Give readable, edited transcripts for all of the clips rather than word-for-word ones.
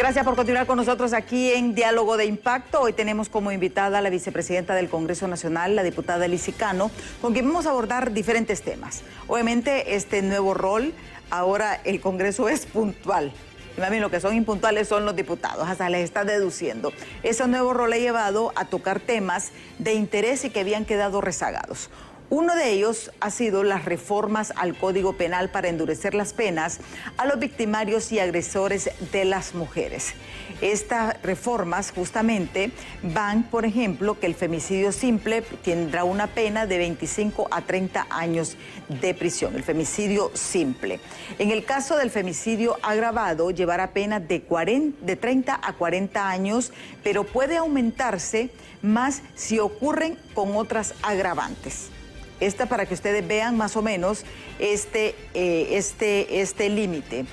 Gracias por continuar con nosotros aquí en Diálogo de Impacto. Hoy tenemos como invitada a la vicepresidenta del Congreso Nacional, la diputada Lizy Cano, con quien vamos a abordar diferentes temas. Obviamente, este nuevo rol, ahora el Congreso es puntual. Y más bien lo que son impuntuales son los diputados, hasta les está deduciendo. Ese nuevo rol ha llevado a tocar temas de interés y que habían quedado rezagados. Uno de ellos ha sido las reformas al Código Penal para endurecer las penas a los victimarios y agresores de las mujeres. Estas reformas justamente van, por ejemplo, que el femicidio simple tendrá una pena de 25 a 30 años de prisión, el femicidio simple. En el caso del femicidio agravado, llevará penas de 30 a 40 años, pero puede aumentarse más si ocurren con otras agravantes. Esta para que ustedes vean más o menos este límite.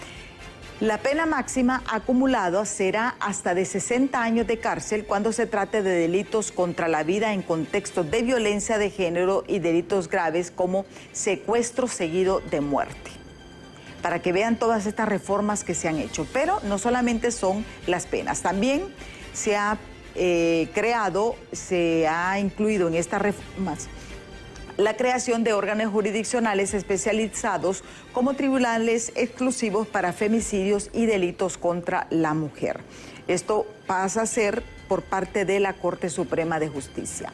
La pena máxima acumulada será hasta de 60 años de cárcel cuando se trate de delitos contra la vida en contextos de violencia de género y delitos graves como secuestro seguido de muerte. Para que vean todas estas reformas que se han hecho. Pero no solamente son las penas, también se ha incluido en estas reformas la creación de órganos jurisdiccionales especializados como tribunales exclusivos para femicidios y delitos contra la mujer. Esto pasa a ser por parte de la Corte Suprema de Justicia.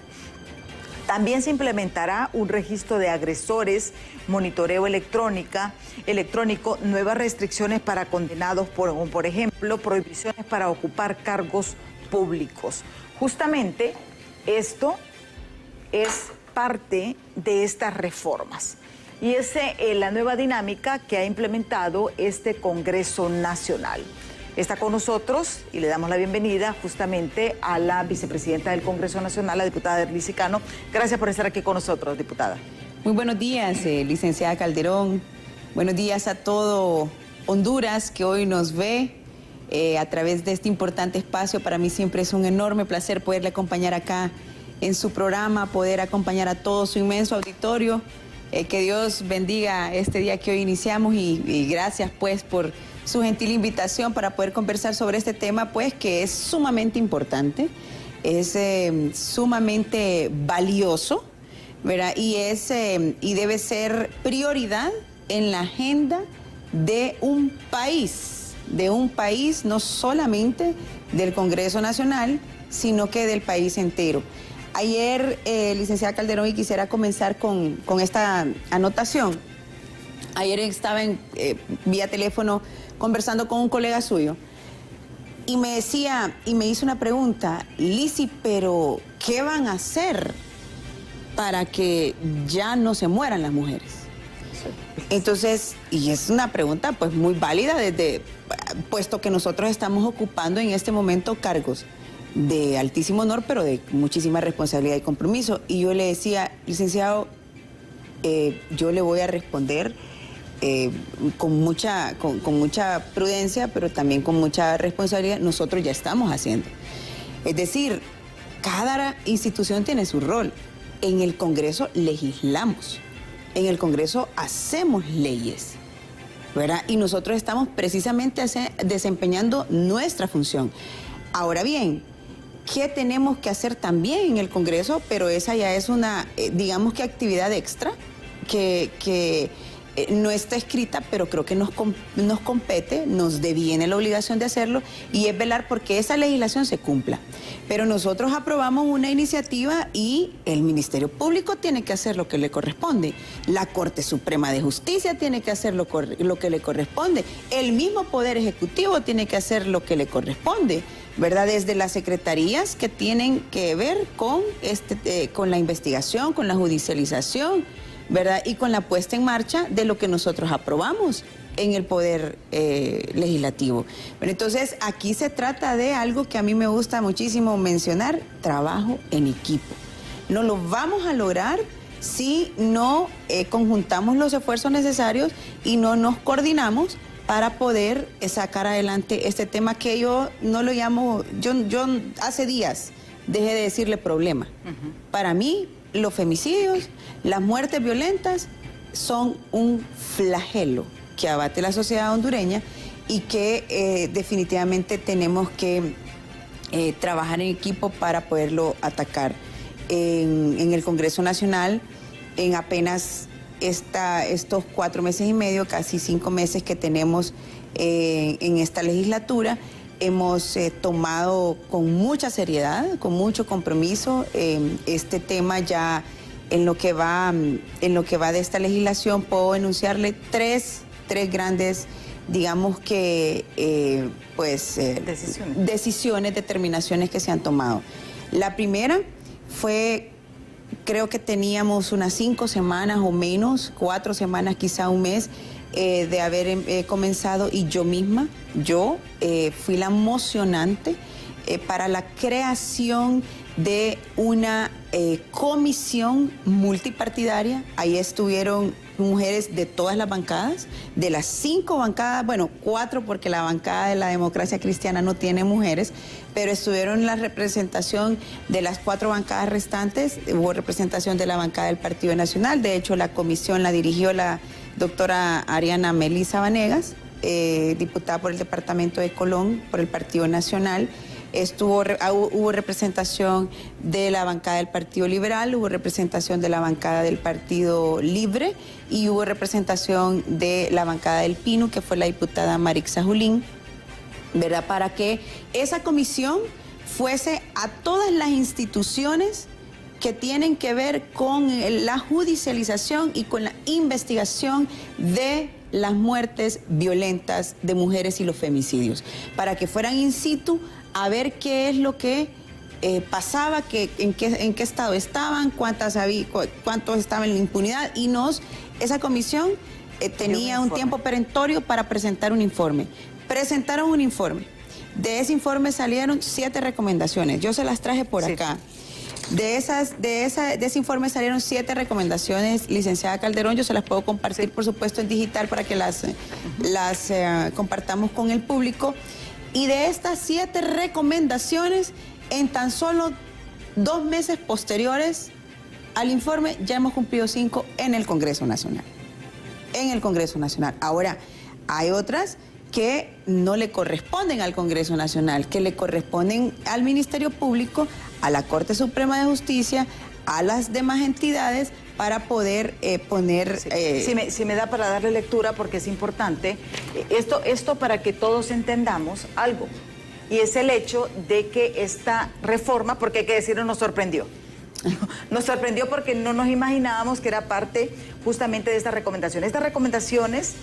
También se implementará un registro de agresores, monitoreo electrónico, nuevas restricciones para condenados por ejemplo, prohibiciones para ocupar cargos públicos. Justamente esto es parte de estas reformas. Y es la nueva dinámica que ha implementado este Congreso Nacional. Está con nosotros y le damos la bienvenida justamente a la vicepresidenta del Congreso Nacional, la diputada Lizy Cano. Gracias por estar aquí con nosotros, diputada. Muy buenos días, licenciada Calderón. Buenos días a todo Honduras que hoy nos ve a través de este importante espacio. Para mí siempre es un enorme placer poderle acompañar acá en su programa, poder acompañar a todo su inmenso auditorio. Que Dios bendiga este día que hoy iniciamos y gracias pues por su gentil invitación para poder conversar sobre este tema pues que es sumamente importante, es sumamente valioso, ¿verdad? Y debe ser prioridad en la agenda de un país no solamente del Congreso Nacional, sino que del país entero. Ayer, licenciada Calderón, y quisiera comenzar con esta anotación. Ayer estaba vía teléfono conversando con un colega suyo y me hizo una pregunta: Lizy, pero ¿qué van a hacer para que ya no se mueran las mujeres? Entonces, y es una pregunta pues muy válida puesto que nosotros estamos ocupando en este momento cargos de altísimo honor, pero de muchísima responsabilidad y compromiso. Y yo le decía, licenciado, yo le voy a responder con mucha prudencia, pero también con mucha responsabilidad. Nosotros ya estamos haciendo. Es decir, cada institución tiene su rol. En el Congreso legislamos, en el Congreso hacemos leyes, ¿verdad? Y nosotros estamos precisamente desempeñando nuestra función. Ahora bien, ¿qué tenemos que hacer también en el Congreso? Pero esa ya es una, digamos que actividad extra que no está escrita, pero creo que nos compete, nos deviene la obligación de hacerlo, y es velar porque esa legislación se cumpla. Pero nosotros aprobamos una iniciativa y el Ministerio Público tiene que hacer lo que le corresponde. La Corte Suprema de Justicia tiene que hacer lo que le corresponde. El mismo Poder Ejecutivo tiene que hacer lo que le corresponde, ¿verdad? Desde las secretarías que tienen que ver con la investigación, con la judicialización, ¿verdad? Y con la puesta en marcha de lo que nosotros aprobamos en el Poder Legislativo. Pero entonces, aquí se trata de algo que a mí me gusta muchísimo mencionar: trabajo en equipo. No lo vamos a lograr si no conjuntamos los esfuerzos necesarios y no nos coordinamos para poder sacar adelante este tema que yo no lo llamo, yo hace días dejé de decirle problema. Para mí, los femicidios, las muertes violentas son un flagelo que abate la sociedad hondureña y que definitivamente tenemos que trabajar en equipo para poderlo atacar. En el Congreso Nacional, en apenas estos 4 meses y medio, casi 5 meses que tenemos en esta legislatura, hemos tomado con mucha seriedad, con mucho compromiso este tema. Ya en lo que va de esta legislación puedo enunciarle tres grandes, digamos que decisiones, determinaciones que se han tomado. La primera fue, creo que teníamos unas 5 semanas o menos, 4 semanas, quizá un mes, de haber comenzado, y yo misma, fui la mocionante para la creación de una comisión multipartidaria. Ahí estuvieron mujeres de todas las bancadas, de las 5 bancadas, bueno, 4 porque la bancada de la Democracia Cristiana no tiene mujeres, pero estuvieron la representación de las 4 bancadas restantes. Hubo representación de la bancada del Partido Nacional. De hecho, la comisión la dirigió la doctora Ariana Melisa Vanegas, diputada por el departamento de Colón, por el Partido Nacional. Hubo representación de la bancada del Partido Liberal, hubo representación de la bancada del Partido Libre y hubo representación de la bancada del PINU, que fue la diputada Marixa Julín, ¿verdad? Para que esa comisión fuese a todas las instituciones que tienen que ver con la judicialización y con la investigación de las muertes violentas de mujeres y los femicidios, para que fueran in situ a ver qué es lo que pasaba, en qué estado estaban, cuántos estaban en la impunidad, y esa comisión tenía un tiempo perentorio para presentar un informe. Presentaron un informe. De ese informe salieron 7 recomendaciones. Yo se las traje por acá. De ese informe salieron 7 recomendaciones, licenciada Calderón. Yo se las puedo compartir, por supuesto, en digital para que las compartamos con el público. Y de estas 7 recomendaciones, en tan solo 2 meses posteriores al informe, ya hemos cumplido 5 en el Congreso Nacional. En el Congreso Nacional. Ahora, hay otras que no le corresponden al Congreso Nacional, que le corresponden al Ministerio Público, a la Corte Suprema de Justicia, a las demás entidades, para poder poner... Si me da para darle lectura, porque es importante, esto para que todos entendamos algo, y es el hecho de que esta reforma, porque hay que decirlo, nos sorprendió. Nos sorprendió porque no nos imaginábamos que era parte justamente de estas recomendaciones. Estas recomendaciones,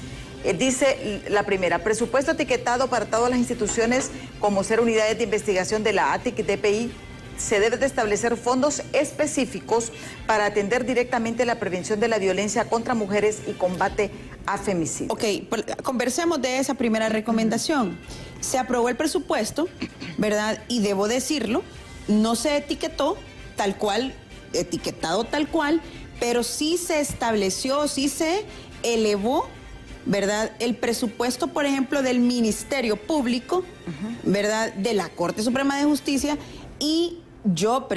dice la primera: presupuesto etiquetado para todas las instituciones como ser unidades de investigación de la ATIC y DPI. Se debe de establecer fondos específicos para atender directamente la prevención de la violencia contra mujeres y combate a femicidios. Ok, conversemos de esa primera recomendación. Se aprobó el presupuesto, ¿verdad? Y debo decirlo, no se etiquetado tal cual, pero sí se estableció, sí se elevó, ¿verdad?, el presupuesto, por ejemplo, del Ministerio Público, ¿verdad?, de la Corte Suprema de Justicia. Y yo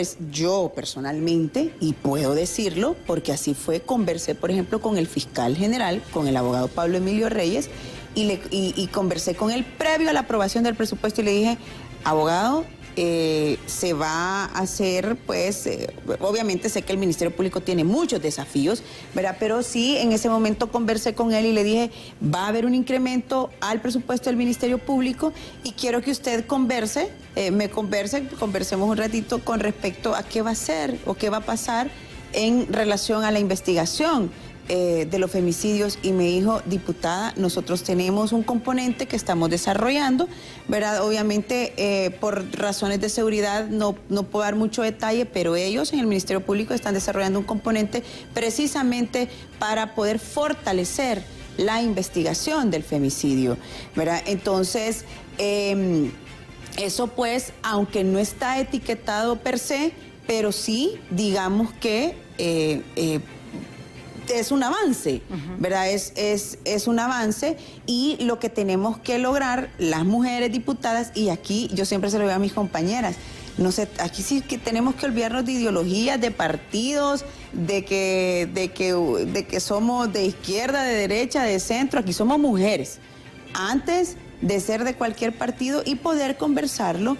personalmente, y puedo decirlo porque así fue, conversé, por ejemplo, con el fiscal general, con el abogado Pablo Emilio Reyes, y conversé con él previo a la aprobación del presupuesto, y le dije: abogado, se va a hacer, pues, obviamente sé que el Ministerio Público tiene muchos desafíos, ¿verdad? Pero sí, en ese momento conversé con él y le dije: va a haber un incremento al presupuesto del Ministerio Público y quiero que usted conversemos un ratito con respecto a qué va a hacer o qué va a pasar en relación a la investigación de los femicidios. Y me dijo: diputada, nosotros tenemos un componente que estamos desarrollando, ¿verdad? Obviamente, por razones de seguridad no puedo dar mucho detalle, pero ellos en el Ministerio Público están desarrollando un componente precisamente para poder fortalecer la investigación del femicidio, ¿verdad? Entonces, eso, pues, aunque no está etiquetado per se, pero sí, digamos que es un avance, ¿verdad? Es un avance, y lo que tenemos que lograr las mujeres diputadas, y aquí yo siempre se lo digo a mis compañeras, no sé, aquí sí que tenemos que olvidarnos de ideologías, de partidos, de que somos de izquierda, de derecha, de centro. Aquí somos mujeres. Antes de ser de cualquier partido y poder conversarlo,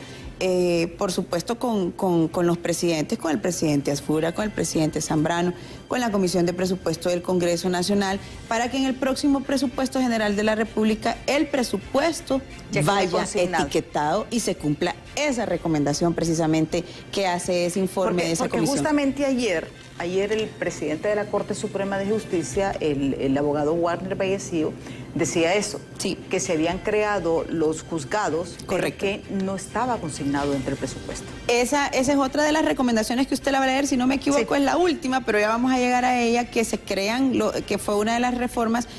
por supuesto, con los presidentes, con el presidente Asfura, con el presidente Zambrano, con la Comisión de Presupuesto del Congreso Nacional, para que en el próximo presupuesto general de la República el presupuesto vaya etiquetado y se cumpla esa recomendación precisamente que hace ese informe de esa comisión. Porque justamente ayer el presidente de la Corte Suprema de Justicia, el abogado Warner Vallecillo, decía eso, sí, que se habían creado los juzgados, correcto, que no estaba consignado entre el presupuesto. Esa es otra de las recomendaciones que usted la va a leer, si no me equivoco, sí, es la última, pero ya vamos a llegar a ella, que se crean, que fue una de las reformas,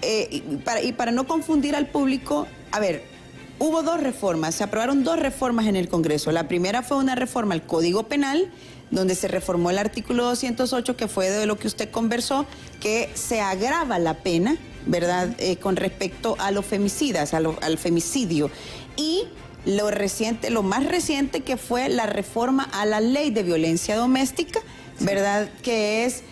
y para no confundir al público, a ver, hubo dos reformas, se aprobaron dos reformas en el Congreso. La primera fue una reforma al Código Penal, donde se reformó el artículo 208, que fue de lo que usted conversó, que se agrava la pena, ¿verdad?, con respecto a los femicidas, al femicidio. Y lo más reciente, que fue la reforma a la Ley de Violencia Doméstica, ¿verdad?, que es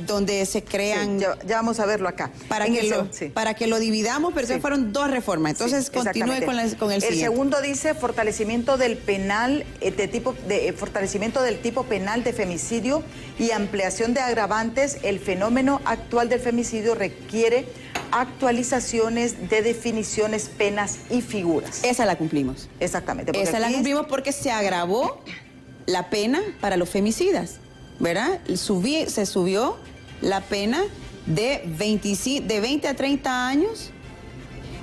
donde se crean... Sí, ya vamos a verlo acá. Para que lo dividamos, pero sí, fueron dos reformas. Entonces, continúe con el siguiente. El segundo dice fortalecimiento del penal, fortalecimiento del tipo penal de femicidio y ampliación de agravantes. El fenómeno actual del femicidio requiere actualizaciones de definiciones, penas y figuras. Esa la cumplimos. Exactamente. Esa la cumplimos porque se agravó la pena para los femicidas, ¿verdad? Se subió la pena de 20 a 30 años,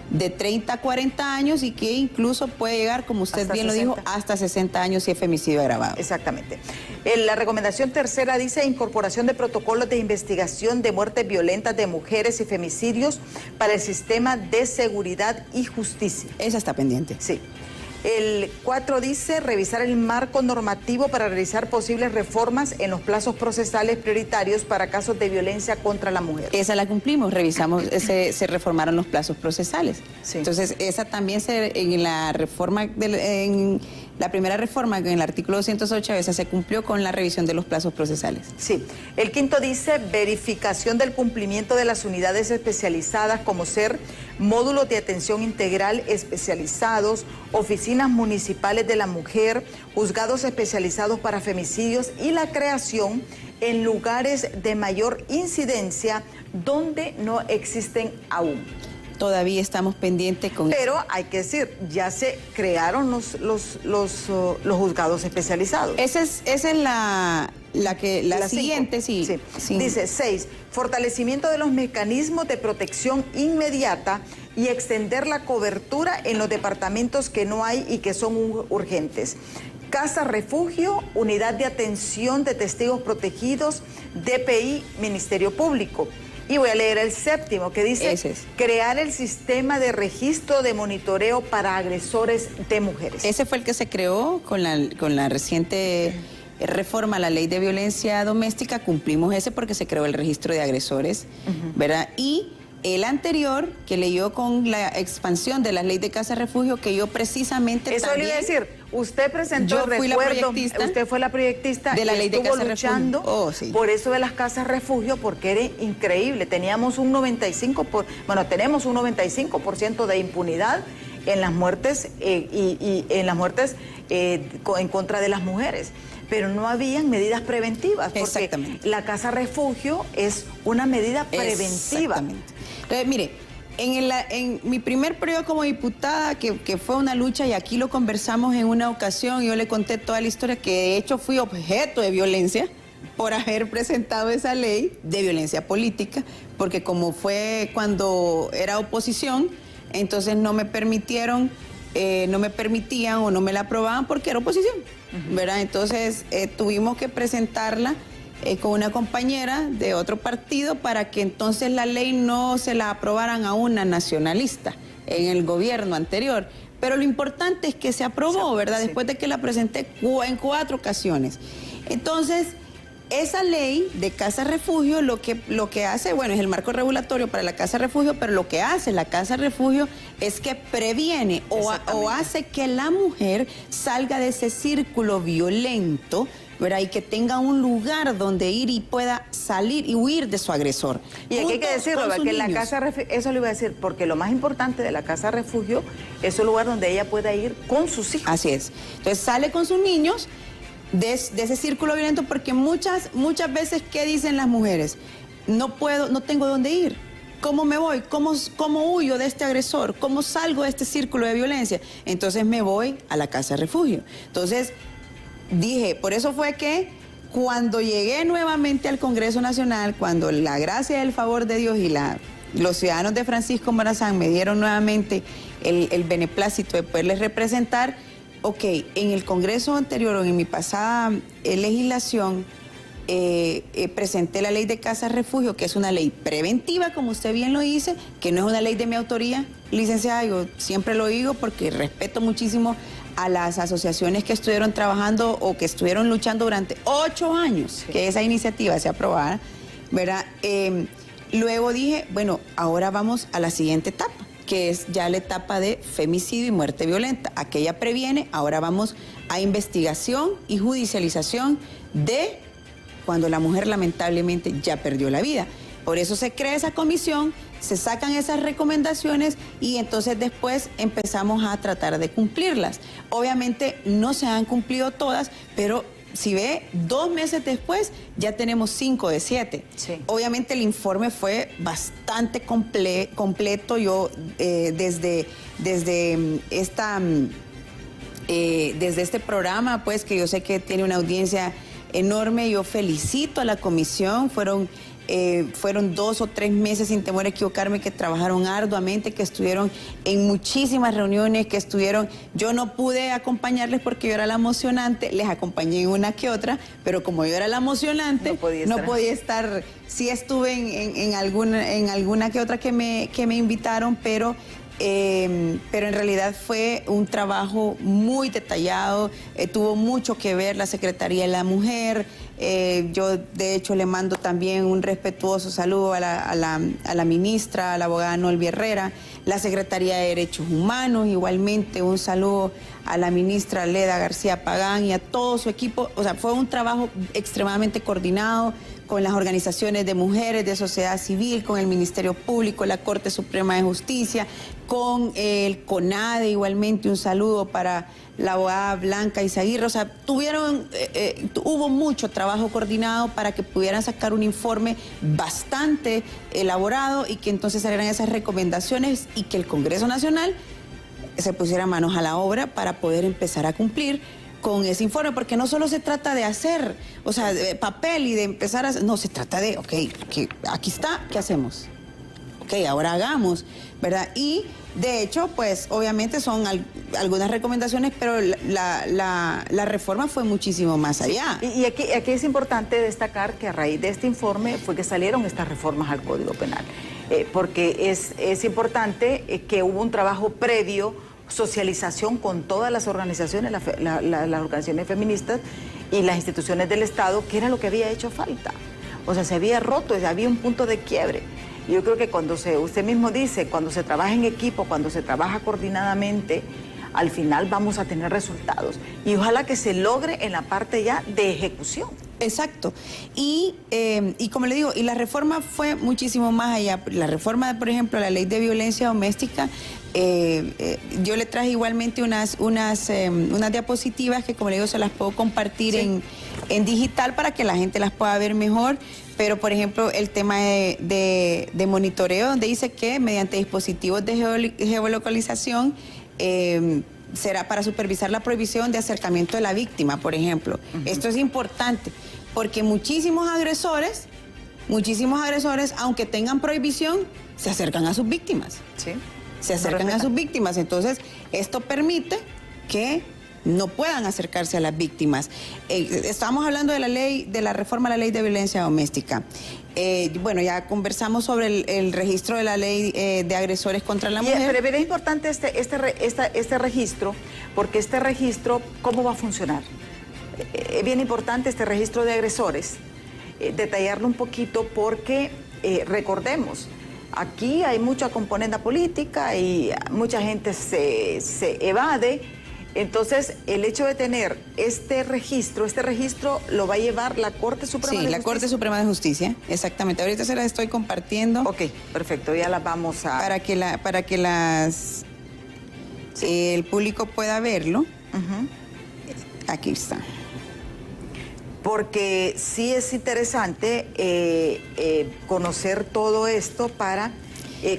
de 30 a 40 años, y que incluso puede llegar, como usted bien lo dijo, hasta 60 años si es femicidio agravado. Exactamente. La recomendación tercera dice incorporación de protocolos de investigación de muertes violentas de mujeres y femicidios para el sistema de seguridad y justicia. Esa está pendiente. Sí. El 4 dice revisar el marco normativo para realizar posibles reformas en los plazos procesales prioritarios para casos de violencia contra la mujer. Esa la cumplimos, revisamos, se reformaron los plazos procesales. Sí. Entonces, esa también en la reforma, en la primera reforma, en el artículo 208, esa se cumplió con la revisión de los plazos procesales. Sí. El quinto dice verificación del cumplimiento de las unidades especializadas, como ser módulos de atención integral especializados, oficinas municipales de la mujer, juzgados especializados para femicidios y la creación en lugares de mayor incidencia donde no existen aún. Todavía estamos pendientes con eso. Pero hay que decir, ya se crearon los juzgados especializados. Esa es la siguiente, sí. Dice 6, fortalecimiento de los mecanismos de protección inmediata y extender la cobertura en los departamentos que no hay y que son urgentes. Casa Refugio, Unidad de Atención de Testigos Protegidos, DPI, Ministerio Público. Y voy a leer el séptimo, que dice crear el sistema de registro de monitoreo para agresores de mujeres. Ese fue el que se creó con la reciente reforma a la Ley de Violencia Doméstica. Cumplimos ese porque se creó el registro de agresores, ¿verdad? Y el anterior, que leyó con la expansión de la Ley de Casa Refugio, que yo precisamente eso le iba a decir, usted presentó, usted fue la proyectista de la Ley de Casa luchando por eso de las Casas Refugio, porque era increíble. Tenemos un 95% de impunidad en las muertes y en las muertes en contra de las mujeres. Pero no habían medidas preventivas, porque la Casa Refugio es una medida preventiva. Entonces, mire, en mi primer periodo como diputada, que fue una lucha, y aquí lo conversamos en una ocasión, yo le conté toda la historia, que de hecho fui objeto de violencia por haber presentado esa ley de violencia política, porque como fue cuando era oposición, entonces no me permitían o no me la aprobaban porque era oposición, ¿verdad? Entonces tuvimos que presentarla con una compañera de otro partido para que entonces la ley no se la aprobaran a una nacionalista en el gobierno anterior. Pero lo importante es que se aprobó, ¿verdad? Sí. Después de que la presenté en 4 ocasiones. Entonces, esa ley de Casa Refugio lo que hace, bueno, es el marco regulatorio para la Casa Refugio, pero lo que hace la Casa Refugio es que previene o hace que la mujer salga de ese círculo violento, ¿verdad? Y que tenga un lugar donde ir y pueda salir y huir de su agresor. Y aquí hay que decirlo, que en la casa refugio, eso le iba a decir, porque lo más importante de la casa refugio es un lugar donde ella pueda ir con sus hijos. Así es. Entonces sale con sus niños de ese círculo violento, porque muchas veces, ¿qué dicen las mujeres? No puedo, no tengo dónde ir. ¿Cómo me voy? ¿Cómo huyo de este agresor? ¿Cómo salgo de este círculo de violencia? Entonces me voy a la casa refugio. Entonces dije, por eso fue que cuando llegué nuevamente al Congreso Nacional, cuando la gracia y el favor de Dios y los ciudadanos de Francisco Morazán me dieron nuevamente el beneplácito de poderles representar, ok, en el Congreso anterior o en mi pasada legislación, presenté la ley de casas refugio, que es una ley preventiva, como usted bien lo dice, que no es una ley de mi autoría, licenciada. Yo siempre lo digo porque respeto muchísimo a las asociaciones que estuvieron trabajando o que estuvieron luchando durante 8 años, que esa iniciativa se aprobara, ¿verdad? Luego dije, bueno, ahora vamos a la siguiente etapa, que es ya la etapa de femicidio y muerte violenta. Aquella previene, ahora vamos a investigación y judicialización de cuando la mujer lamentablemente ya perdió la vida. Por eso se crea esa comisión, se sacan esas recomendaciones y entonces después empezamos a tratar de cumplirlas. Obviamente no se han cumplido todas, pero si ve, 2 meses después ya tenemos 5 de 7. Sí. Obviamente el informe fue bastante completo. Yo desde este programa, pues que yo sé que tiene una audiencia enorme, yo felicito a la comisión. Fueron 2 o 3 meses, sin temor a equivocarme, que trabajaron arduamente, que estuvieron en muchísimas reuniones, yo no pude acompañarles porque yo era la mocionante, les acompañé en una que otra, pero como yo era la mocionante, no podía estar. Sí estuve en alguna que otra que me invitaron, pero en realidad fue un trabajo muy detallado, tuvo mucho que ver la Secretaría de la Mujer. Yo de hecho le mando también un respetuoso saludo a la ministra, a la abogada Nolvi Herrera, la Secretaría de Derechos Humanos, igualmente un saludo a la ministra Leda García Pagán y a todo su equipo. O sea, fue un trabajo extremadamente coordinado con las organizaciones de mujeres, de sociedad civil, con el Ministerio Público, la Corte Suprema de Justicia, con el CONADE, igualmente un saludo para la abogada Blanca Izaguirre. O sea, hubo mucho trabajo coordinado para que pudieran sacar un informe bastante elaborado y que entonces salieran esas recomendaciones y que el Congreso Nacional se pusiera manos a la obra para poder empezar a cumplir con ese informe, porque no solo se trata de hacer, o sea, de papel y de empezar a hacer, no, se trata de, ok, aquí está, ¿qué hacemos? Ok, ahora hagamos, ¿verdad? Y de hecho, pues obviamente son algunas recomendaciones, pero la reforma fue muchísimo más allá. Y aquí es importante destacar que a raíz de este informe fue que salieron estas reformas al Código Penal, porque es importante que hubo un trabajo previo, socialización con todas las organizaciones, las organizaciones feministas y las instituciones del Estado, que era lo que había hecho falta. O sea, se había roto, había un punto de quiebre. Yo creo que usted mismo dice, cuando se trabaja en equipo, cuando se trabaja coordinadamente, al final vamos a tener resultados. Y ojalá que se logre en la parte ya de ejecución. Exacto. Y como le digo, y la reforma fue muchísimo más allá. La reforma, por ejemplo, la ley de violencia doméstica, yo le traje igualmente unas diapositivas que, como le digo, se las puedo compartir en digital para que la gente las pueda ver mejor. Pero, por ejemplo, el tema de monitoreo, donde dice que mediante dispositivos de geolocalización será para supervisar la prohibición de acercamiento de la víctima, por ejemplo. Esto es importante porque muchísimos agresores, aunque tengan prohibición, se acercan a sus víctimas. Sí. Se acercan a sus víctimas. Entonces, esto permite que no puedan acercarse a las víctimas. Estamos hablando de la reforma a la ley de violencia doméstica. Bueno, ya conversamos sobre el registro de la ley de agresores contra la mujer. Pero es importante este registro, porque este registro, ¿cómo va a funcionar? Es bien importante este registro de agresores, detallarlo un poquito porque, recordemos, aquí hay mucha componente política y mucha gente se evade Entonces, el hecho de tener este registro lo va a llevar la Corte Suprema de Justicia. Sí, la Corte Suprema de Justicia, exactamente. Ahorita se las estoy compartiendo. Ok, perfecto, ya las vamos a... Para que el público pueda verlo. Aquí está. Porque sí es interesante conocer todo esto para...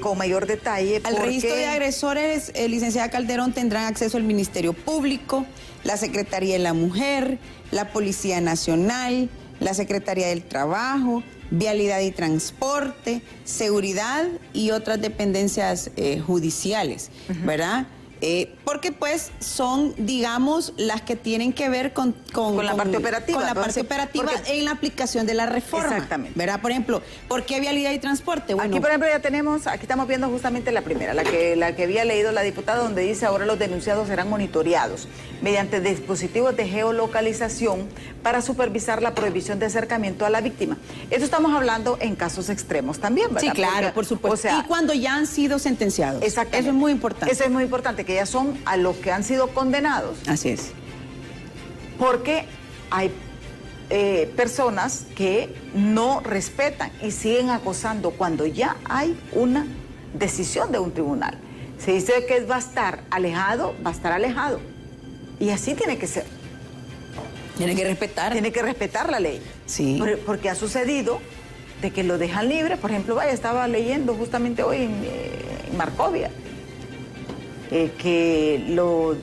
con mayor detalle. Al registro de agresores, licenciada Calderón, tendrán acceso el Ministerio Público, la Secretaría de la Mujer, la Policía Nacional, la Secretaría del Trabajo, Vialidad y Transporte, Seguridad y otras dependencias judiciales, ¿verdad? Porque pues son, digamos, las que tienen que ver con la parte operativa. Con la parte operativa en la aplicación de la reforma. Exactamente. ¿Verdad? Por ejemplo, ¿por qué vialidad y transporte? Bueno, aquí, por ejemplo, ya tenemos, aquí estamos viendo justamente la primera, la que había leído la diputada, donde dice ahora los denunciados serán monitoreados mediante dispositivos de geolocalización para supervisar la prohibición de acercamiento a la víctima. Esto estamos hablando en casos extremos también, ¿verdad? Sí, claro, por supuesto. O sea, y cuando ya han sido sentenciados. Exactamente. Eso es muy importante. Eso es muy importante, que ya son a los que han sido condenados. Así es. Porque hay personas que no respetan y siguen acosando cuando ya hay una decisión de un tribunal. Se dice que va a estar alejado, va a estar alejado. Y así tiene que ser. Tiene que respetar. Tiene que respetar la ley. Sí. Porque ha sucedido de que lo dejan libre. Por ejemplo, estaba leyendo justamente hoy en Marcovia, que lo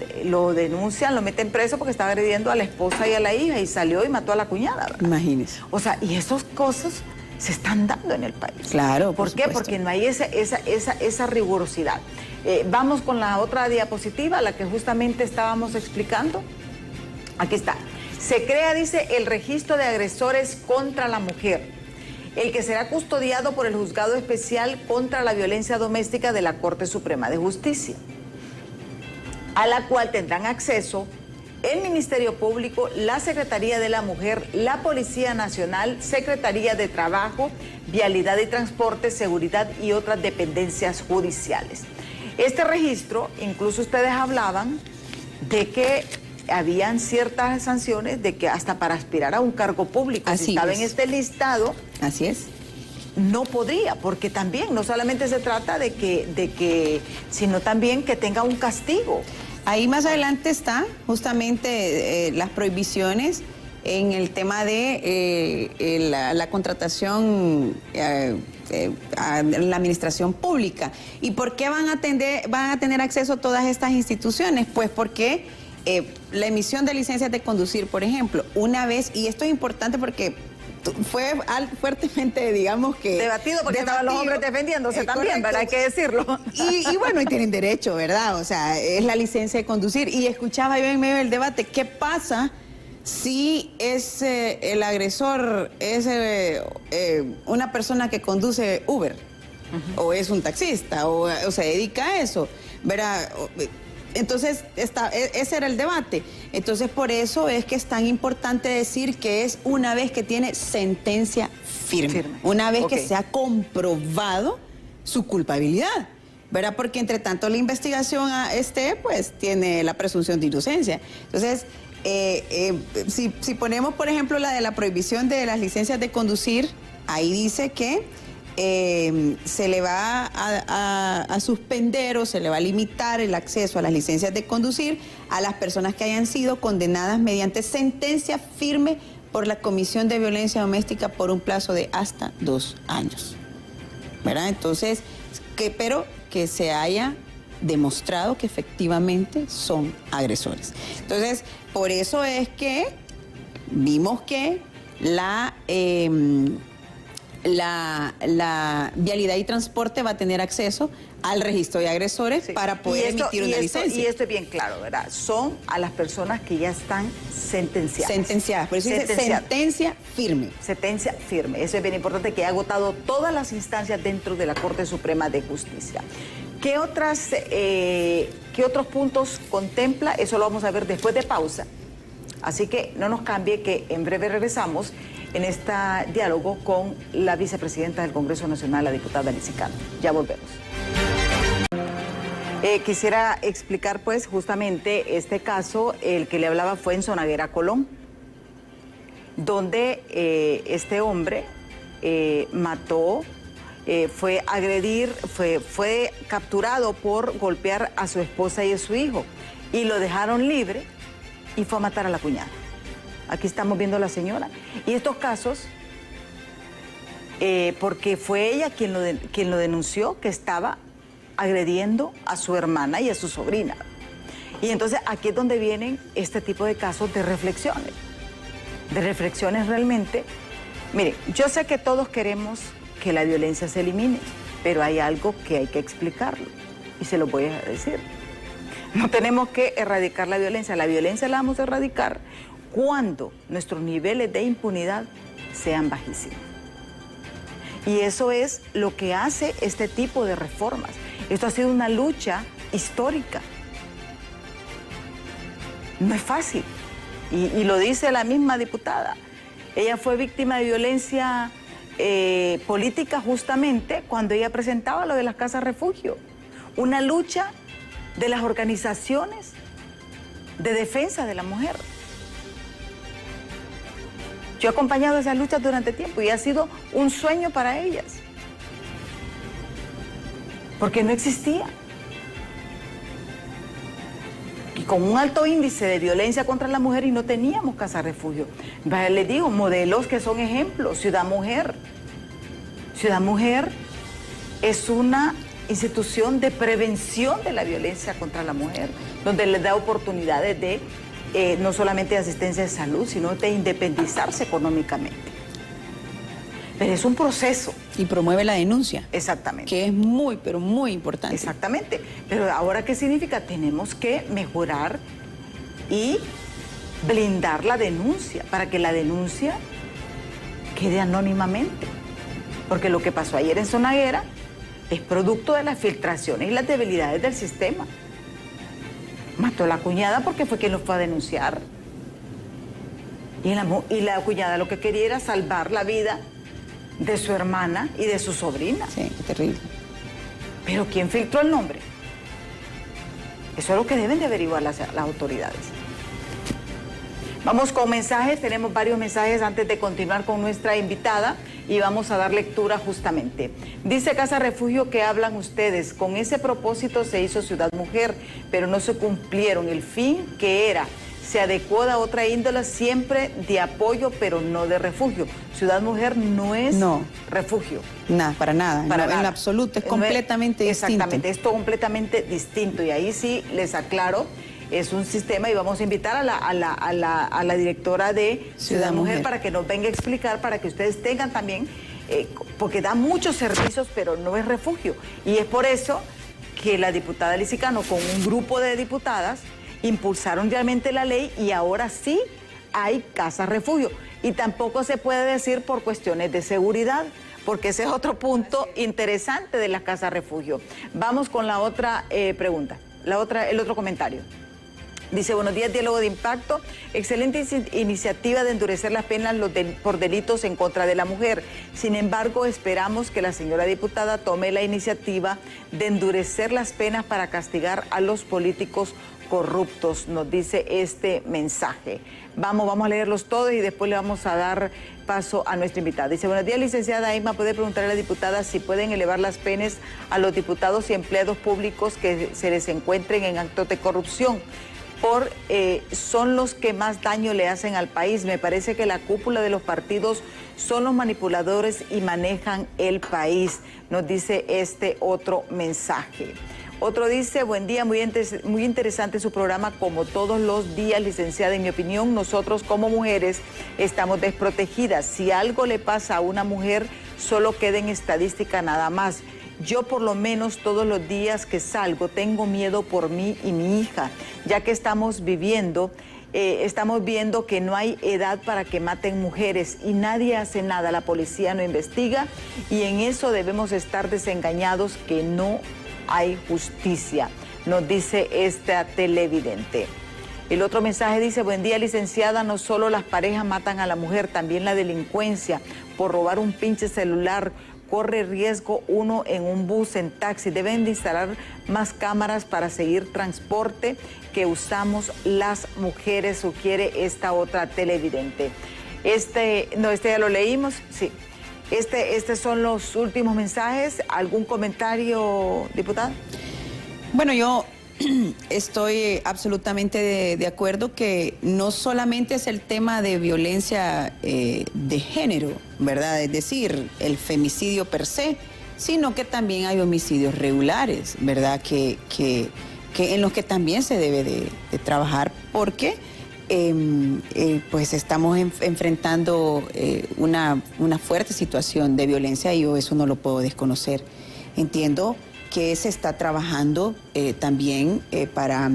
denuncian, lo meten preso porque estaba agrediendo a la esposa y a la hija y salió y mató a la cuñada, ¿verdad? Imagínese. O sea, y esas cosas se están dando en el país. Claro, ¿Por qué? Porque no hay esa rigurosidad. Vamos con la otra diapositiva, la que justamente estábamos explicando. Aquí está. Se crea, dice, el registro de agresores contra la mujer, el que será custodiado por el Juzgado Especial contra la Violencia Doméstica de la Corte Suprema de Justicia, a la cual tendrán acceso el Ministerio Público, la Secretaría de la Mujer, la Policía Nacional, Secretaría de Trabajo, Vialidad y Transporte, Seguridad y otras dependencias judiciales. Este registro, incluso ustedes hablaban de que habían ciertas sanciones, de que hasta para aspirar a un cargo público, si estaba en este listado, así es, no podría, porque también no solamente se trata de que sino también que tenga un castigo. Ahí más adelante está justamente las prohibiciones en el tema de la contratación a la administración pública. ¿Y por qué van a tener acceso a todas estas instituciones? Pues porque la emisión de licencias de conducir, por ejemplo, una vez, y esto es importante porque fue fuertemente, digamos que... debatido, porque estaban los hombres defendiéndose también, ¿verdad? Hay que decirlo. Y bueno, y tienen derecho, ¿verdad? O sea, es la licencia de conducir. Y escuchaba yo en medio del debate, ¿qué pasa si el agresor es una persona que conduce Uber? O es un taxista, o se dedica a eso, ¿verdad? Entonces, ese era el debate. Entonces, por eso es que es tan importante decir que es una vez que tiene sentencia firme. Una vez que se ha comprobado su culpabilidad, ¿verdad? Porque entre tanto la investigación pues tiene la presunción de inocencia. Entonces, si ponemos, por ejemplo, la de la prohibición de las licencias de conducir, ahí dice que se le va a suspender o se le va a limitar el acceso a las licencias de conducir a las personas que hayan sido condenadas mediante sentencia firme por la comisión de violencia doméstica por un plazo de hasta 2 años. ¿Verdad? Entonces, pero que se haya demostrado que efectivamente son agresores. Entonces, por eso es que vimos que la Vialidad y Transporte va a tener acceso al registro de agresores para poder emitir una licencia. Y esto es bien claro, ¿verdad? Son a las personas que ya están sentenciadas. Sentenciadas, por eso dice sentencia firme. Sentencia firme. Eso es bien importante, que ha agotado todas las instancias dentro de la Corte Suprema de Justicia. ¿Qué otros puntos contempla? Eso lo vamos a ver después de pausa. Así que no nos cambie, que en breve regresamos en este diálogo con la vicepresidenta del Congreso Nacional, la diputada Lizy Cano. Ya volvemos. Quisiera explicar pues justamente este caso, el que le hablaba fue en Zonaguera, Colón, donde este hombre mató, fue a agredir, fue capturado por golpear a su esposa y a su hijo y lo dejaron libre y fue a matar a la cuñada. Aquí estamos viendo a la señora. Y estos casos, porque fue ella quien lo denunció, que estaba agrediendo a su hermana y a su sobrina. Y entonces aquí es donde vienen este tipo de casos de reflexiones realmente. Miren, yo sé que todos queremos que la violencia se elimine, pero hay algo que hay que explicarlo y se lo voy a decir. No tenemos que erradicar la violencia la vamos a erradicar cuando nuestros niveles de impunidad sean bajísimos. Y eso es lo que hace este tipo de reformas. Esto ha sido una lucha histórica. No es fácil. Y lo dice la misma diputada. Ella fue víctima de violencia política justamente cuando ella presentaba lo de las casas refugio. Una lucha de las organizaciones de defensa de la mujer. Yo he acompañado esas luchas durante tiempo y ha sido un sueño para ellas. Porque no existía. Y con un alto índice de violencia contra la mujer y no teníamos casa refugio. Les digo, modelos que son ejemplos. Ciudad Mujer. Ciudad Mujer es una institución de prevención de la violencia contra la mujer, donde les da oportunidades de no solamente de asistencia de salud, sino de independizarse económicamente. Pero es un proceso. Y promueve la denuncia. Exactamente. Que es muy, pero muy importante. Exactamente. Pero ahora, ¿qué significa? Tenemos que mejorar y blindar la denuncia, para que la denuncia quede anónimamente. Porque lo que pasó ayer en Zonaguera es producto de las filtraciones y las debilidades del sistema. Mató a la cuñada porque fue quien lo fue a denunciar. Y la cuñada lo que quería era salvar la vida de su hermana y de su sobrina. Sí, qué terrible. Pero ¿quién filtró el nombre? Eso es lo que deben de averiguar las autoridades. Vamos con mensajes, tenemos varios mensajes antes de continuar con nuestra invitada y vamos a dar lectura justamente. Dice Casa Refugio que hablan ustedes, con ese propósito se hizo Ciudad Mujer, pero no se cumplieron el fin que era. Se adecuó a otra índole, siempre de apoyo, pero no de refugio. Ciudad Mujer no es refugio. Nada, para nada. Para nada. En absoluto, es completamente distinto. Exactamente, es todo completamente distinto. Y ahí sí les aclaro, es un sistema y vamos a invitar a la directora de Ciudad Mujer para que nos venga a explicar, para que ustedes tengan también, porque da muchos servicios, pero no es refugio. Y es por eso que la diputada Lisicano, con un grupo de diputadas, impulsaron realmente la ley y ahora sí hay casa refugio. Y tampoco se puede decir por cuestiones de seguridad, porque ese es otro punto interesante de las casas refugio. Vamos con la otra pregunta, el otro comentario. Dice, buenos días, Diálogo de Impacto. Excelente iniciativa de endurecer las penas por delitos en contra de la mujer. Sin embargo, esperamos que la señora diputada tome la iniciativa de endurecer las penas para castigar a los políticos corruptos, nos dice este mensaje. Vamos a leerlos todos y después le vamos a dar paso a nuestra invitada. Dice, buenos días, licenciada Irma, ¿puede preguntarle a la diputada si pueden elevar las penas a los diputados y empleados públicos que se les encuentren en actos de corrupción? Son los que más daño le hacen al país. Me parece que la cúpula de los partidos son los manipuladores y manejan el país, nos dice este otro mensaje. Otro dice, buen día, muy interesante su programa como todos los días, licenciada. En mi opinión, nosotros como mujeres estamos desprotegidas. Si algo le pasa a una mujer, solo queda en estadística nada más. Yo por lo menos todos los días que salgo tengo miedo por mí y mi hija, ya que estamos viendo que no hay edad para que maten mujeres y nadie hace nada, la policía no investiga y en eso debemos estar desengañados que no hay justicia, nos dice esta televidente. El otro mensaje dice, buen día, licenciada, no solo las parejas matan a la mujer, también la delincuencia por robar un pinche celular. corre riesgo uno en un bus, en taxi. Deben de instalar más cámaras para seguir transporte que usamos las mujeres, sugiere esta otra televidente. Este ya lo leímos, sí. Estos son los últimos mensajes. ¿Algún comentario, diputada? Bueno, yo estoy absolutamente de acuerdo que no solamente es el tema de violencia de género, ¿verdad? Es decir, el femicidio per se, sino que también hay homicidios regulares, ¿verdad? Que en los que también se debe de trabajar, porque pues estamos enfrentando una fuerte situación de violencia y yo eso no lo puedo desconocer. Entiendo que se está trabajando también para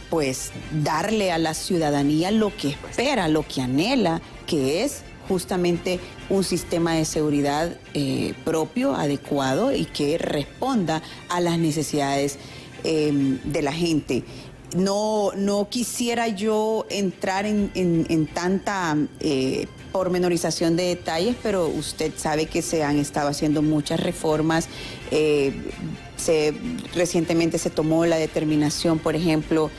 pues darle a la ciudadanía lo que espera, lo que anhela, que es justamente un sistema de seguridad propio, adecuado y que responda a las necesidades de la gente. No quisiera yo entrar en tanta pormenorización de detalles, pero usted sabe que se han estado haciendo muchas reformas. Recientemente se tomó la determinación, por ejemplo,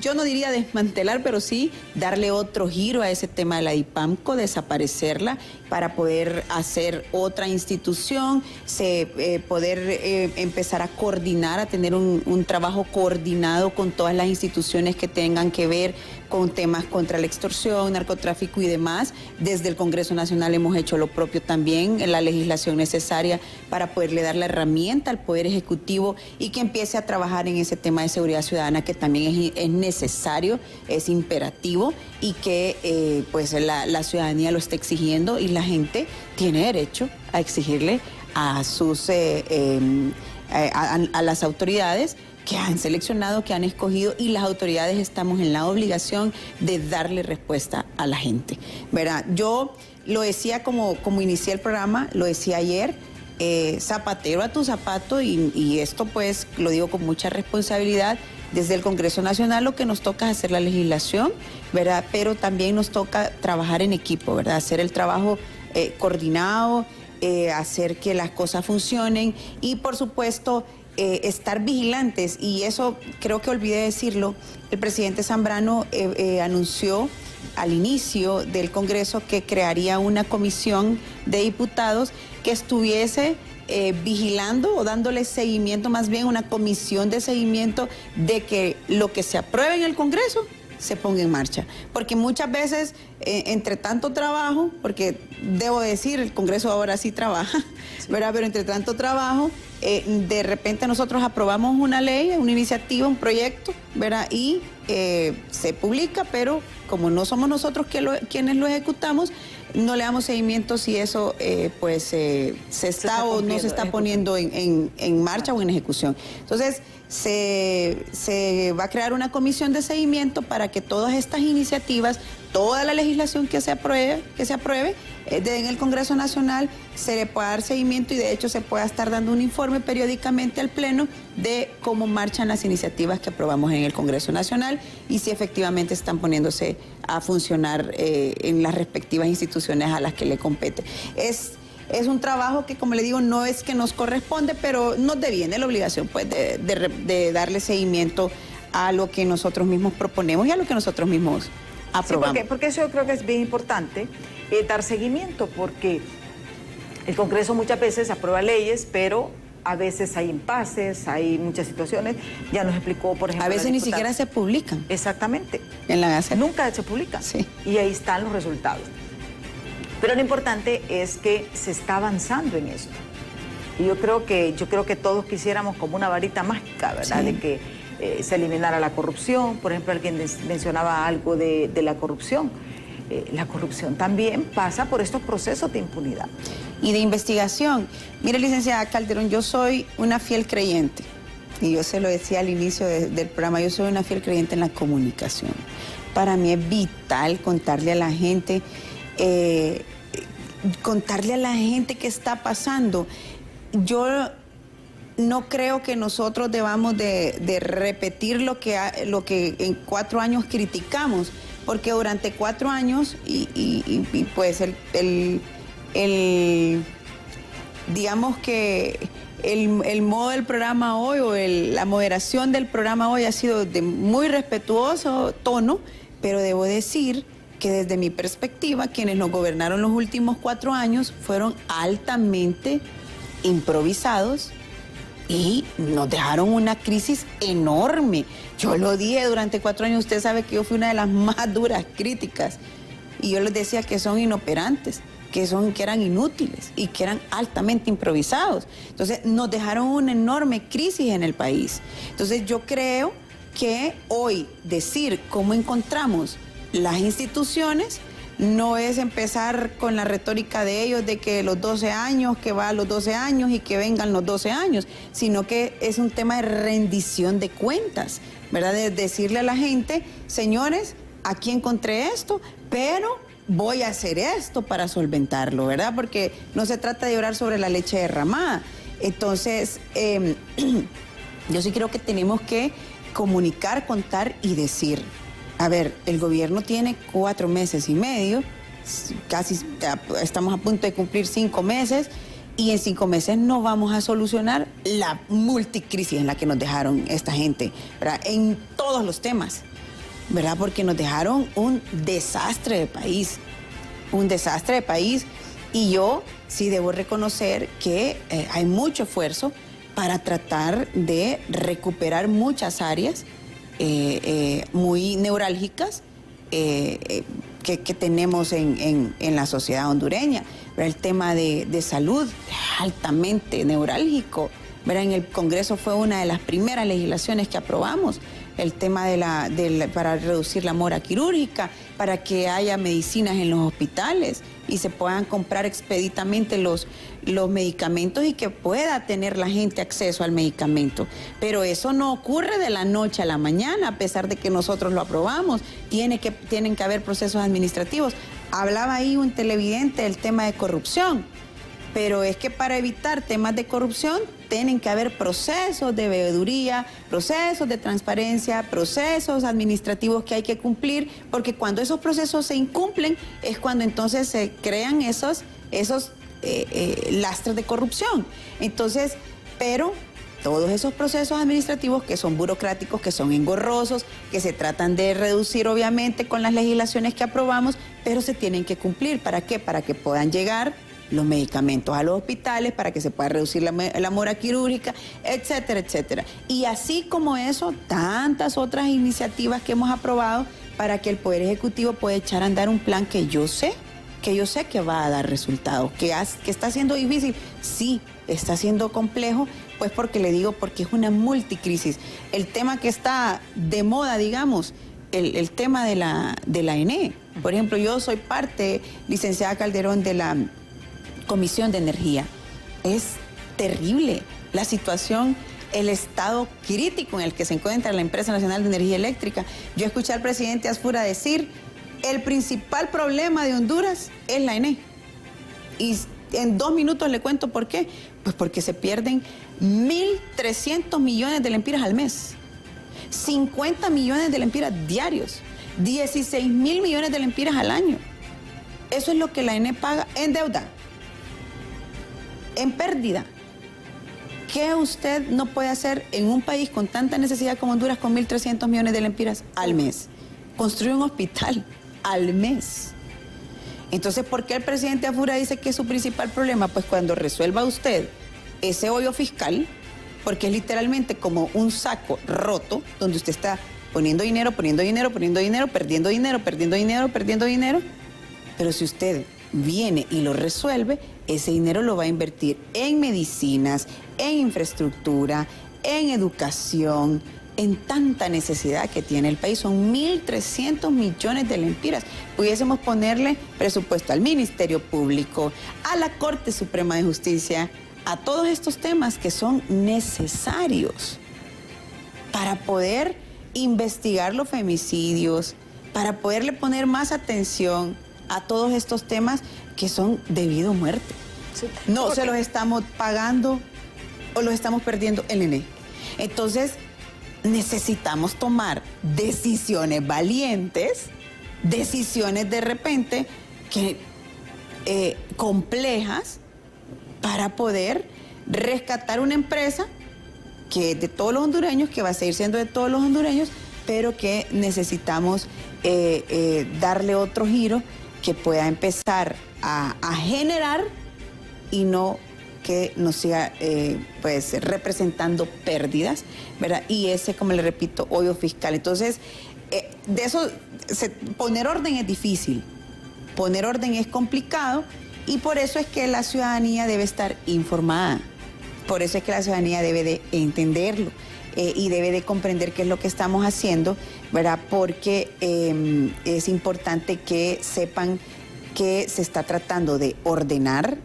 yo no diría desmantelar, pero sí darle otro giro a ese tema de la DIPAMCO, desaparecerla para poder hacer otra institución, poder empezar a coordinar, a tener un trabajo coordinado con todas las instituciones que tengan que ver con temas contra la extorsión, narcotráfico y demás. Desde el Congreso Nacional hemos hecho lo propio también, en la legislación necesaria para poderle dar la herramienta al Poder Ejecutivo y que empiece a trabajar en ese tema de seguridad ciudadana que también es necesario, es imperativo y que pues la ciudadanía lo está exigiendo y la gente tiene derecho a exigirle a las autoridades que han seleccionado, que han escogido, y las autoridades estamos en la obligación de darle respuesta a la gente, ¿verdad? Yo lo decía como inicié el programa, lo decía ayer, zapatero a tu zapato, y esto pues lo digo con mucha responsabilidad. Desde el Congreso Nacional lo que nos toca es hacer la legislación, ¿verdad? Pero también nos toca trabajar en equipo, ¿verdad? Hacer el trabajo coordinado, hacer que las cosas funcionen y por supuesto estar vigilantes, y eso creo que olvidé decirlo. El presidente Zambrano anunció al inicio del Congreso que crearía una comisión de diputados que estuviese vigilando o dándole seguimiento, más bien una comisión de seguimiento de que lo que se apruebe en el Congreso se ponga en marcha, porque muchas veces entre tanto trabajo, porque debo decir, el Congreso ahora sí trabaja, ¿verdad? Pero entre tanto trabajo, de repente nosotros aprobamos una ley, una iniciativa, un proyecto, ¿verdad? Y se publica, pero como no somos nosotros quienes lo ejecutamos, no le damos seguimiento si eso pues se está o no se está poniendo en marcha o en ejecución. Entonces, se va a crear una comisión de seguimiento para que todas estas iniciativas, toda la legislación que se apruebe en el Congreso Nacional, se le pueda dar seguimiento y de hecho se pueda estar dando un informe periódicamente al Pleno de cómo marchan las iniciativas que aprobamos en el Congreso Nacional y si efectivamente están poniéndose a funcionar en las respectivas instituciones a las que le compete. Es un trabajo que, como le digo, no es que nos corresponde, pero nos deviene la obligación pues, de darle seguimiento a lo que nosotros mismos proponemos y a lo que nosotros mismos aprobamos. Sí, porque eso yo creo que es bien importante, dar seguimiento, porque el Congreso muchas veces aprueba leyes, pero a veces hay impases, hay muchas situaciones. Ya nos explicó, por ejemplo, a veces ni siquiera se publican. Exactamente. En la Gaceta. Nunca se publican. Sí. Y ahí están los resultados. Pero lo importante es que se está avanzando en esto. Y yo creo que todos quisiéramos como una varita mágica, ¿verdad? Sí. De que se eliminara la corrupción. Por ejemplo, alguien mencionaba algo de la corrupción. La corrupción también pasa por estos procesos de impunidad. Y de investigación. Mire, licenciada Calderón, yo soy una fiel creyente, y yo se lo decía al inicio del programa, yo soy una fiel creyente en la comunicación. Para mí es vital contarle a la gente qué está pasando. Yo no creo que nosotros debamos de repetir lo que en 4 años criticamos, porque durante 4 años, pues digamos que el modo del programa hoy o la moderación del programa hoy ha sido de muy respetuoso tono, pero debo decir que desde mi perspectiva, quienes nos gobernaron los últimos 4 años fueron altamente improvisados y nos dejaron una crisis enorme. Yo lo dije durante 4 años, usted sabe que yo fui una de las más duras críticas y yo les decía que son inoperantes, que eran inútiles y que eran altamente improvisados. Entonces nos dejaron una enorme crisis en el país. Entonces yo creo que hoy decir cómo encontramos las instituciones no es empezar con la retórica de ellos de que los 12 años, que va a los 12 años y que vengan los 12 años, sino que es un tema de rendición de cuentas, ¿verdad? De decirle a la gente, señores, aquí encontré esto, pero voy a hacer esto para solventarlo, ¿verdad? Porque no se trata de orar sobre la leche derramada. Entonces, yo sí creo que tenemos que comunicar, contar y decir. A ver, el gobierno tiene 4 meses y medio, casi estamos a punto de cumplir 5 meses, y en 5 meses no vamos a solucionar la multicrisis en la que nos dejaron esta gente, ¿verdad? En todos los temas, ¿verdad? Porque nos dejaron un desastre de país, y yo sí debo reconocer que hay mucho esfuerzo para tratar de recuperar muchas áreas muy neurálgicas que tenemos en la sociedad hondureña. El tema de salud, altamente neurálgico. En el Congreso fue una de las primeras legislaciones que aprobamos, el tema para reducir la mora quirúrgica, para que haya medicinas en los hospitales y se puedan comprar expeditamente los medicamentos y que pueda tener la gente acceso al medicamento. Pero eso no ocurre de la noche a la mañana, a pesar de que nosotros lo aprobamos. Tienen que haber procesos administrativos. Hablaba ahí un televidente del tema de corrupción, pero es que para evitar temas de corrupción tienen que haber procesos de veeduría, procesos de transparencia, procesos administrativos que hay que cumplir, porque cuando esos procesos se incumplen es cuando entonces se crean esos lastres de corrupción. Entonces, pero todos esos procesos administrativos que son burocráticos, que son engorrosos, que se tratan de reducir obviamente con las legislaciones que aprobamos, pero se tienen que cumplir. ¿Para qué? Para que puedan llegar los medicamentos a los hospitales, para que se pueda reducir la mora quirúrgica, etcétera, etcétera. Y así como eso, tantas otras iniciativas que hemos aprobado para que el Poder Ejecutivo pueda echar a andar un plan que yo sé que va a dar resultados, que está siendo difícil, sí, está siendo complejo, pues porque es una multicrisis. El tema que está de moda, digamos, el tema de la ENE. Por ejemplo, yo soy parte, licenciada Calderón, de la Comisión de Energía. Es terrible la situación, el estado crítico en el que se encuentra la Empresa Nacional de Energía Eléctrica. Yo escuché al presidente Asfura decir, el principal problema de Honduras es la ENE. Y en 2 minutos le cuento por qué. Pues porque se pierden 1.300 millones de lempiras al mes, 50 millones de lempiras diarios, 16.000 millones de lempiras al año. Eso es lo que la ENE paga en deuda, en pérdida. ¿Qué usted no puede hacer en un país con tanta necesidad como Honduras con 1.300 millones de lempiras al mes? Construir un hospital al mes. Entonces, ¿por qué el presidente Asfura dice que es su principal problema? Pues cuando resuelva usted ese hoyo fiscal, porque es literalmente como un saco roto, donde usted está poniendo dinero, perdiendo dinero, perdiendo dinero, pero si usted viene y lo resuelve, ese dinero lo va a invertir en medicinas, en infraestructura, en educación, en tanta necesidad que tiene el país. Son 1.300 millones de lempiras. Pudiésemos ponerle presupuesto al Ministerio Público, a la Corte Suprema de Justicia, a todos estos temas que son necesarios para poder investigar los femicidios, para poderle poner más atención a todos estos temas que son debido a muerte. Sí. No se los estamos pagando o los estamos perdiendo en ENE. Entonces, necesitamos tomar decisiones valientes decisiones de repente que complejas para poder rescatar una empresa que es de todos los hondureños, que va a seguir siendo de todos los hondureños, pero que necesitamos darle otro giro que pueda empezar a generar y no que nos siga pues representando pérdidas, ¿verdad? Y ese, como le repito, hoyo fiscal. Entonces, de eso, poner orden es difícil, poner orden es complicado, y por eso es que la ciudadanía debe estar informada, por eso es que la ciudadanía debe de entenderlo y debe de comprender qué es lo que estamos haciendo, ¿verdad? Porque es importante que sepan que se está tratando de ordenar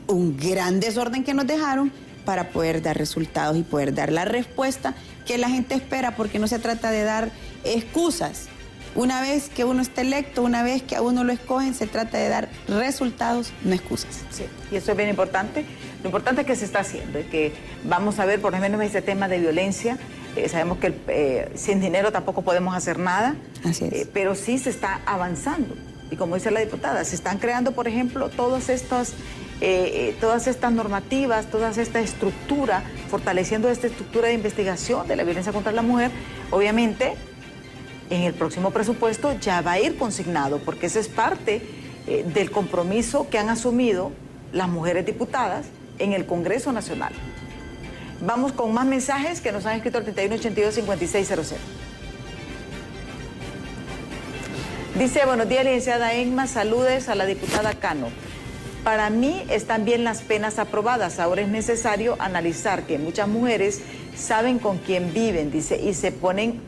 un gran desorden que nos dejaron para poder dar resultados y poder dar la respuesta que la gente espera, porque no se trata de dar excusas. Una vez que uno está electo, una vez que a uno lo escogen, se trata de dar resultados, no excusas. Sí, y eso es bien importante. Lo importante es que se está haciendo, y que vamos a ver por lo menos ese tema de violencia. Sabemos que sin dinero tampoco podemos hacer nada. Así es. Pero sí se está avanzando. Y como dice la diputada, se están creando, por ejemplo, todas estas normativas, toda esta estructura, fortaleciendo esta estructura de investigación de la violencia contra la mujer. Obviamente, en el próximo presupuesto ya va a ir consignado, porque ese es parte del compromiso que han asumido las mujeres diputadas en el Congreso Nacional. Vamos con más mensajes que nos han escrito al 3182-5600. Dice: buenos días, licenciada Enma, saludes a la diputada Cano. Para mí están bien las penas aprobadas, ahora es necesario analizar que muchas mujeres saben con quién viven, dice, y se ponen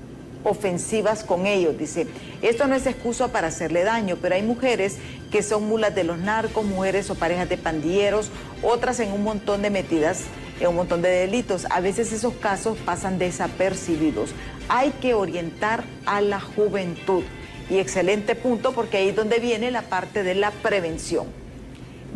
ofensivas con ellos, dice. Esto no es excusa para hacerle daño, pero hay mujeres que son mulas de los narcos, mujeres o parejas de pandilleros, otras en un montón de metidas, en un montón de delitos. A veces esos casos pasan desapercibidos. Hay que orientar a la juventud. Y excelente punto, porque ahí es donde viene la parte de la prevención.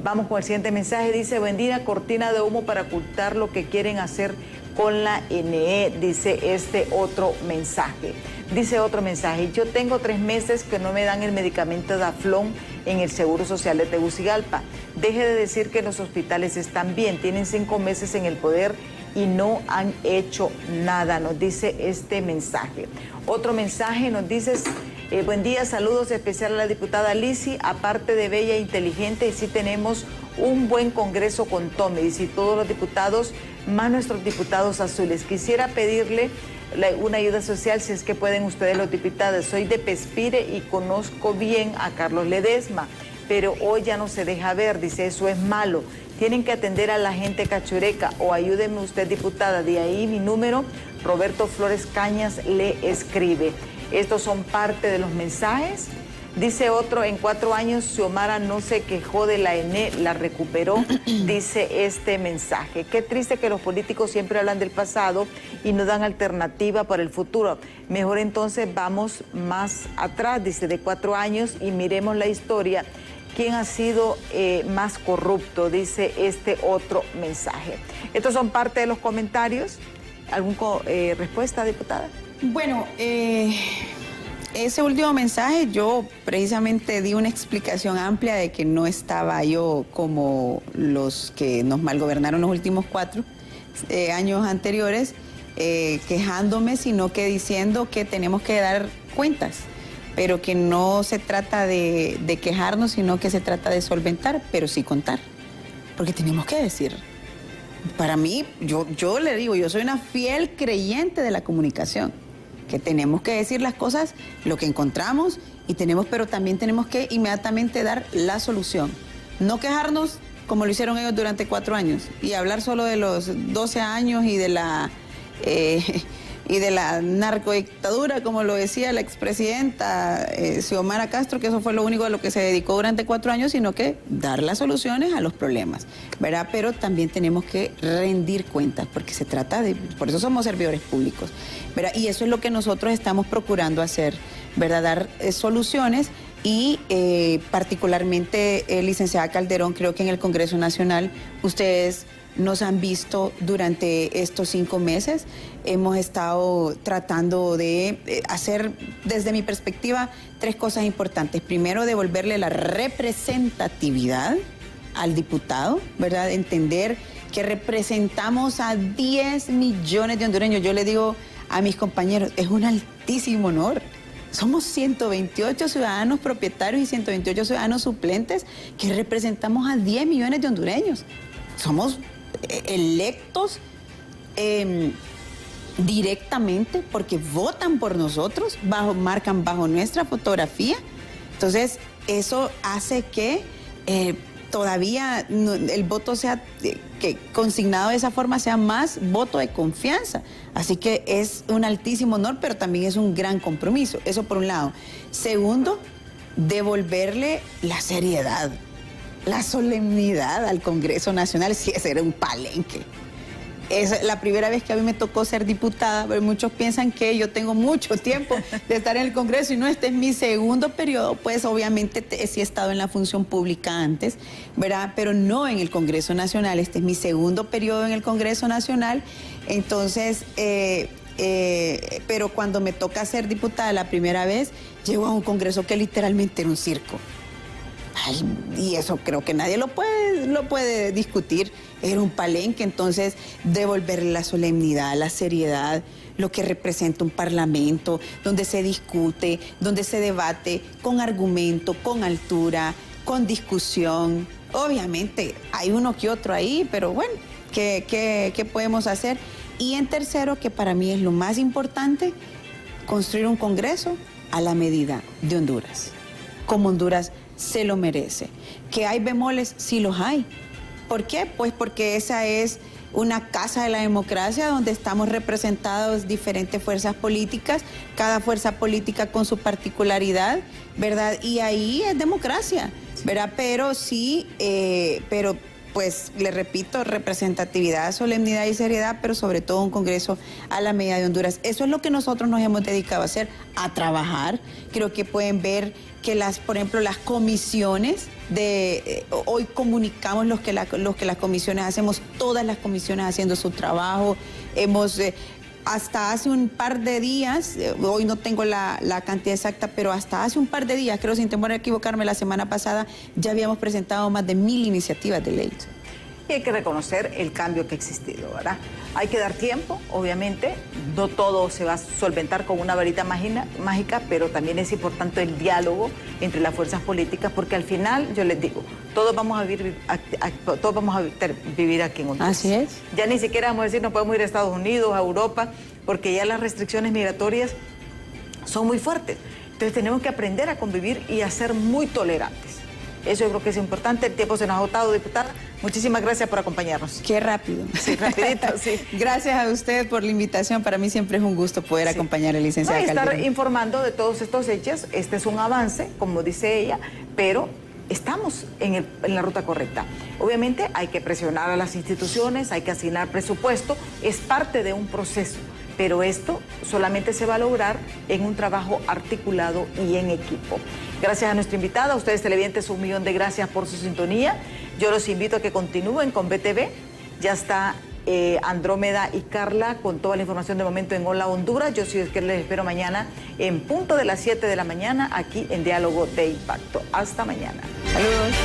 Vamos con el siguiente mensaje. Dice: buen día, cortina de humo para ocultar lo que quieren hacer con la NE, dice este otro mensaje. Dice otro mensaje: yo tengo 3 meses que no me dan el medicamento Daflón en el Seguro Social de Tegucigalpa. Deje de decir que los hospitales están bien, tienen 5 meses en el poder y no han hecho nada, nos dice este mensaje. Otro mensaje nos dice: buen día, saludos especial a la diputada Lisi, aparte de bella e inteligente, y sí tenemos un buen Congreso con Tommy, y todos los diputados, más nuestros diputados azules. Quisiera pedirle una ayuda social, si es que pueden ustedes, los diputados. Soy de Pespire y conozco bien a Carlos Ledesma, pero hoy ya no se deja ver, dice, eso es malo. Tienen que atender a la gente cachureca, o ayúdeme usted, diputada. De ahí mi número, Roberto Flores Cañas le escribe. Estos son parte de los mensajes. Dice otro: en 4 años Xiomara no se quejó de la ENE, la recuperó, dice este mensaje. Qué triste que los políticos siempre hablan del pasado y no dan alternativa para el futuro. Mejor entonces vamos más atrás, dice, de 4 años, y miremos la historia. ¿Quién ha sido más corrupto? Dice este otro mensaje. Estos son parte de los comentarios. ¿Alguna respuesta, diputada? Bueno, ese último mensaje yo precisamente di una explicación amplia de que no estaba yo como los que nos malgobernaron los últimos 4 años anteriores quejándome, sino que diciendo que tenemos que dar cuentas, pero que no se trata de quejarnos, sino que se trata de solventar, pero sí contar, porque tenemos que decir. Para mí, yo le digo, yo soy una fiel creyente de la comunicación, que tenemos que decir las cosas, lo que encontramos, pero también tenemos que inmediatamente dar la solución. No quejarnos como lo hicieron ellos durante 4 años y hablar solo de los 12 años y de la narcodictadura, como lo decía la expresidenta Xiomara Castro, que eso fue lo único a lo que se dedicó durante 4 años, sino que dar las soluciones a los problemas, ¿verdad? Pero también tenemos que rendir cuentas, porque se trata por eso somos servidores públicos, ¿verdad? Y eso es lo que nosotros estamos procurando hacer, ¿verdad? Dar soluciones y particularmente, licenciada Calderón, creo que en el Congreso Nacional ustedes nos han visto durante estos 5 meses. Hemos estado tratando de hacer, desde mi perspectiva, 3 cosas importantes. Primero, devolverle la representatividad al diputado, ¿verdad? Entender que representamos a 10 millones de hondureños. Yo le digo a mis compañeros, es un altísimo honor. Somos 128 ciudadanos propietarios y 128 ciudadanos suplentes que representamos a 10 millones de hondureños. Somos electos directamente porque votan por nosotros, marcan bajo nuestra fotografía. Entonces, eso hace que todavía el voto sea, que consignado de esa forma, sea más voto de confianza. Así que es un altísimo honor, pero también es un gran compromiso. Eso por un lado. Segundo, devolverle la seriedad, la solemnidad al Congreso Nacional. Sí, ese era un palenque. Es la primera vez que a mí me tocó ser diputada, pero muchos piensan que yo tengo mucho tiempo de estar en el Congreso y no, este es mi segundo periodo. Pues obviamente sí he estado en la función pública antes, ¿verdad? Pero no en el Congreso Nacional. Este es mi segundo periodo en el Congreso Nacional. Entonces, pero cuando me toca ser diputada la primera vez, llego a un Congreso que literalmente era un circo. Ay, y eso creo que nadie lo puede discutir. Era un palenque. Entonces, devolverle la solemnidad, la seriedad, lo que representa un parlamento, donde se discute, donde se debate con argumento, con altura, con discusión. Obviamente, hay uno que otro ahí, pero bueno, ¿qué podemos hacer? Y en tercero, que para mí es lo más importante, construir un Congreso a la medida de Honduras, como Honduras se lo merece. ¿Que hay bemoles? Sí los hay. ¿Por qué? Pues porque esa es una casa de la democracia donde estamos representados diferentes fuerzas políticas, cada fuerza política con su particularidad, ¿verdad? Y ahí es democracia, ¿verdad? Pero sí, pues le repito, representatividad, solemnidad y seriedad, pero sobre todo un Congreso a la medida de Honduras. Eso es lo que nosotros nos hemos dedicado a hacer, a trabajar. Creo que pueden ver que por ejemplo, las comisiones hoy comunicamos los que las comisiones hacemos, todas las comisiones haciendo su trabajo. Hemos hasta hace un par de días, hoy no tengo la cantidad exacta, pero hasta hace un par de días, creo sin temor a equivocarme, la semana pasada ya habíamos presentado más de 1000 iniciativas de ley. Y hay que reconocer el cambio que ha existido, ¿verdad? Hay que dar tiempo, obviamente, no todo se va a solventar con una varita mágica, pero también es importante el diálogo entre las fuerzas políticas, porque al final, yo les digo, todos vamos a vivir aquí en Honduras. Así es. Ya ni siquiera vamos a decir, no podemos ir a Estados Unidos, a Europa, porque ya las restricciones migratorias son muy fuertes. Entonces tenemos que aprender a convivir y a ser muy tolerantes. Eso yo creo que es importante. El tiempo se nos ha agotado, diputada. Muchísimas gracias por acompañarnos. Qué rápido. Sí, rapidito, sí. Gracias a usted por la invitación. Para mí siempre es un gusto poder acompañar a la licenciada Calderón. Estar informando de todos estos hechos. Este es un avance, como dice ella, pero estamos en la ruta correcta. Obviamente hay que presionar a las instituciones, hay que asignar presupuesto. Es parte de un proceso. Pero esto solamente se va a lograr en un trabajo articulado y en equipo. Gracias a nuestra invitada, a ustedes televidentes, 1.000.000 de gracias por su sintonía. Yo los invito a que continúen con BTV. Ya está Andrómeda y Carla con toda la información de momento en Hola Honduras. Yo sí es que les espero mañana en punto de las 7 de la mañana aquí en Diálogo de Impacto. Hasta mañana. Saludos.